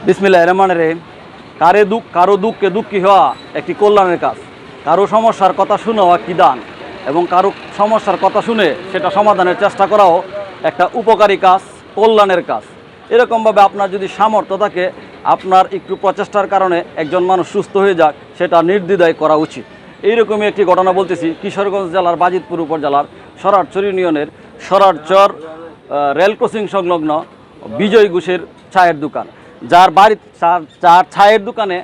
বিসমিল্লাহির রহমানির রহিম। কারো দুঃখে দুঃখী হওয়া একটি কল্যাণের কাজ, কারো সমস্যার কথা শোনাও একটি দান, এবং কারো সমস্যার কথা শুনে সেটা সমাধানের চেষ্টা করাও একটা উপকারী কাজ, কল্যাণের কাজ। এরকমভাবে আপনার যদি সামর্থ্য থাকে, আপনার একটু প্রচেষ্টার কারণে একজন মানুষ সুস্থ হয়ে যাক, সেটা নির্দ্বিধায় করা উচিত। এইরকমই একটি ঘটনা বলতেছি। কিশোরগঞ্জ জেলার বাজিতপুর উপজেলার সরারচর ইউনিয়নের সরারচর রেল ক্রসিং সংলগ্ন বিজয় ঘোষের চায়ের দোকান, যার চায়ের দোকানে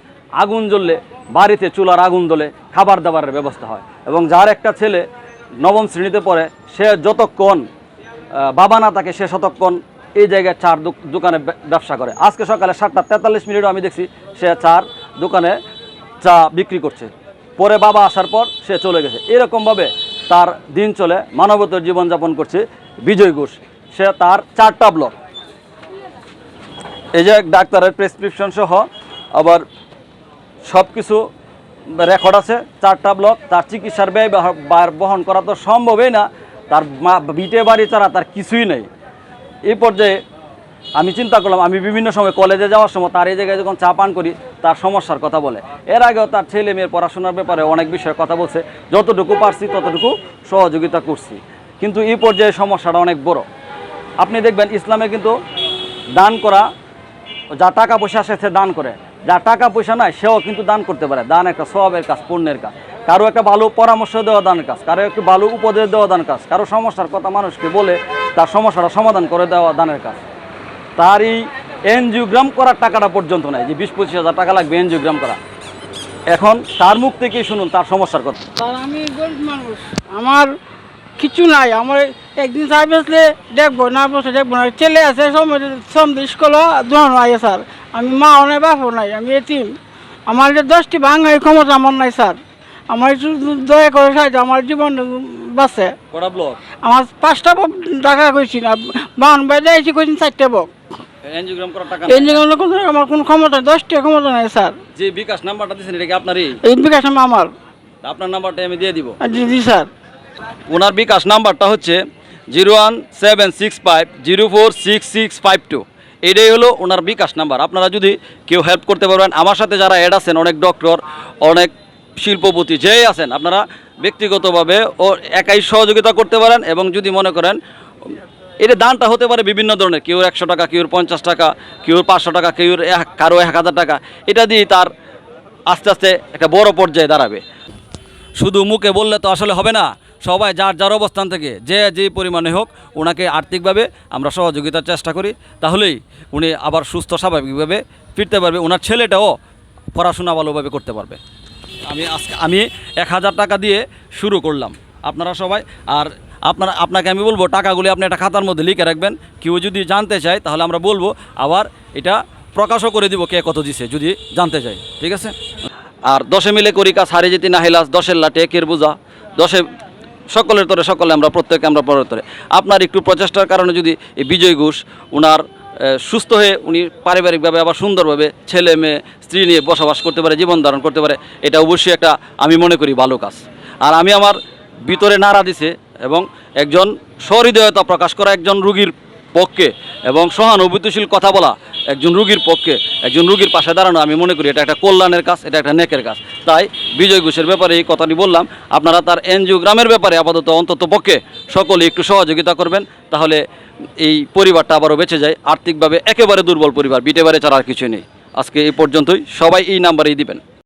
আগুন জ্বললে বাড়িতে চুলার আগুন জ্বলে খাবার দাবারের ব্যবস্থা হয়, এবং যার একটা ছেলে নবম শ্রেণীতে পড়ে, সে যতক্ষণ বাবা না থাকে সে ততক্ষণ এই জায়গায় চার দোকানে ব্যবসা করে। আজকে সকালে 7:43 আমি দেখছি সে চার দোকানে চা বিক্রি করছে। পরে বাবা আসার পর সে চলে গেছে। এরকমভাবে তার দিন চলে, মানবতার জীবনযাপন করছে বিজয় ঘোষ। সে তার 4টা ব্লক, এই যে ডাক্তারের প্রেসক্রিপশন সহ আবার সব কিছু রেকর্ড আছে। 4টা ব্লক, তার চিকিৎসার ব্যয় বহন করা তো সম্ভবই না। তার ভিটে বাড়ি ছাড়া তার কিছুই নেই। এই পর্যায়ে আমি চিন্তা করলাম, আমি বিভিন্ন সময় কলেজে যাওয়ার সময় তার এই জায়গায় যখন চা পান করি, তার সমস্যার কথা বলে। এর আগেও তার ছেলে মেয়ের পড়াশোনার ব্যাপারে অনেক বিষয়ে কথা বলছে। যতটুকু পারছি ততটুকু সহযোগিতা করছি, কিন্তু এই পর্যায়ে সমস্যাটা অনেক বড়। আপনি দেখবেন ইসলামে কিন্তু দান করা, যা টাকা পয়সা আসে সে দান করে, যা টাকা পয়সা নাই সেও কিন্তু দান করতে পারে। দান একটা সওয়াবের কাজ, পুণ্যের কাজ। কারো একটা ভালো পরামর্শ দেওয়া দানের কাজ, কারো একটু ভালো উপদেশ দেওয়া দানের কাজ, কারো সমস্যার কথা মানুষকে বলে তার সমস্যাটা সমাধান করে দেওয়া দানের কাজ। তার এই এনজিওগ্রাম করার টাকাটা পর্যন্ত নাই, যে 20-25 হাজার টাকা লাগবে এনজিওগ্রাম করা। এখন তার মুখ থেকেই শুনুন তার সমস্যার কথা। আমি গরিব মানুষ, আমার কিছু নাই। আমার একদিন চা বেচলে দেখবো, না বসে দেখবো না। ছেলে আছে সময় স্কুল দোহানো আগে স্যার। আমি মাও নাই, বাপও নাই, আমি এতিম। আমার যে 10টি ভাঙার ক্ষমতা আমার নাই স্যার। আমার একটু দয়া করে সাহায্য, আমার জীবন বাঁচে। আমার 5টা বক টাকা কইছি না, বাহন বাই দিয়েছি কইছি 4টে বক। এনজিওগ্রাম করার টাকা আমার কোনো ক্ষমতা, 10টি ক্ষমতা নাই স্যার। যে বিকাশ নাম্বারটা দিয়েছেন এটা কি আপনারই? এই বিকাশ নাম্বার আমার। আপনার নাম্বারটা আমি দিয়ে দিব। জি স্যার। ওনার বিকাশ নাম্বারটা হচ্ছে 01765046652। এটাই হলো ওনার বিকাশ নাম্বার। আপনারা যদি কেউ হেল্প করতে পারবেন, আমার সাথে যারা অ্যাড আছেন, অনেক ডক্টর, অনেক শিল্পপতি যেই আছেন, আপনারা ব্যক্তিগতভাবে ও একাই সহযোগিতা করতে পারেন। এবং যদি মনে করেন এটা দানটা হতে পারে বিভিন্ন ধরনের, কেউ 100 টাকা, কেউ 50 টাকা, কেউ 500 টাকা, কেউ কারো 1000 টাকা, এটা দিয়ে তার আস্তে আস্তে একটা বড় পর্যায়ে দাঁড়াবে। শুধু মুখে বললে তো আসলে হবে না। সবাই যার যার অবস্থান থেকে যে পরিমাণে হোক ওনাকে আর্থিকভাবে আমরা সহযোগিতার চেষ্টা করি, তাহলেই উনি আবার সুস্থ স্বাভাবিকভাবে ফিরতে পারবে। ওনার ছেলেটাও পড়াশোনা ভালোভাবে করতে পারবে। আমি 1000 টাকা দিয়ে শুরু করলাম, আপনারা সবাই। আর আপনাকে আমি বলবো টাকাগুলি আপনি একটা খাতার মধ্যে লিখে রাখবেন। কেউ যদি জানতে চায় তাহলে আমরা বলবো, আবার এটা প্রকাশও করে দিব কে কত দিছে যদি জানতে চাই, ঠিক আছে? আর 10 মিলে করি কাজ, হারে যেতে নাহিলাস, 10-এর লাটে একের বোঝা, 10 সকলের তরে সকলে আমরা প্রত্যেকে আমরা পরের তরে। আপনার একটু প্রচেষ্টার কারণে যদি এই বিজয় ঘোষ ওনার সুস্থ হয়ে উনি পারিবারিকভাবে আবার সুন্দরভাবে ছেলে মেয়ে স্ত্রী নিয়ে বসবাস করতে পারে, জীবন ধারণ করতে পারে, এটা অবশ্যই একটা আমি মনে করি ভালো কাজ। আর আমি আমার ভিতরে নাড়া দিছে এবং একজন সহৃদয়তা প্রকাশ করা একজন রুগীর পক্ষে এবং সহানুভূতিশীল কথা বলা একজন রুগীর পক্ষে, একজন রুগীর পাশে দাঁড়ানো, আমি মনে করি এটা একটা কল্যাণের কাজ, এটা একটা নেকের কাজ। তাই বিজয় ঘোষের ব্যাপারে এই কথাটি বললাম। আপনারা তার এনজিওগ্রামের ব্যাপারে আপাতত অন্তত পক্ষে সকলে একটু সহযোগিতা করবেন, তাহলে এই পরিবারটা আবারও বেঁচে যায়। আর্থিকভাবে একেবারে দুর্বল পরিবার, বিটে বাড়ি ছাড়া আর কিছু নেই। আজকে এই পর্যন্তই, সবাই এই নাম্বারেই দিবেন।